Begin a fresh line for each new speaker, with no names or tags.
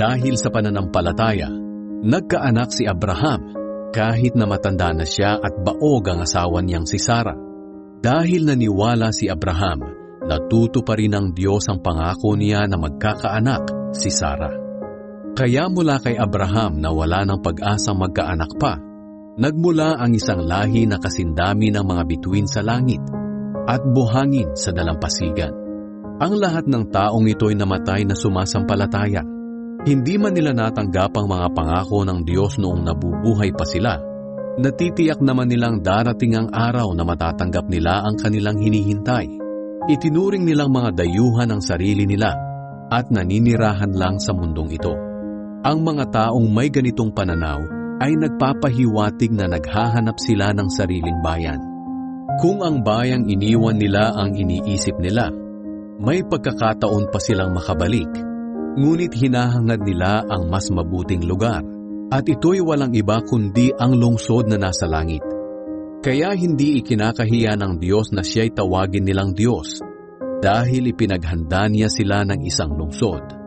Dahil sa pananampalataya, nagkaanak si Abraham kahit na matanda na siya at baog ang asawa niyang si Sarah. Dahil naniwala si Abraham, natutuparin ng Diyos ang pangako niya na magkakaanak si Sarah. Kaya mula kay Abraham na wala ng pag-asang magkaanak pa, nagmula ang isang lahi na kasindami ng mga bituin sa langit at buhangin sa dalampasigan. Ang lahat ng taong ito'y namatay na sumasampalataya. Hindi man nila natanggap ang mga pangako ng Diyos noong nabubuhay pa sila, natitiyak naman nilang darating ang araw na matatanggap nila ang kanilang hinihintay. Itinuring nilang mga dayuhan ang sarili nila at naninirahan lang sa mundong ito. Ang mga taong may ganitong pananaw ay nagpapahiwatig na naghahanap sila ng sariling bayan. Kung ang bayang iniwan nila ang iniisip nila, may pagkakataon pa silang makabalik. Ngunit hinahangad nila ang mas mabuting lugar, at ito'y walang iba kundi ang lungsod na nasa langit. Kaya hindi ikinakahiya ng Diyos na siya'y tawagin nilang Diyos, dahil ipinaghanda niya sila ng isang lungsod.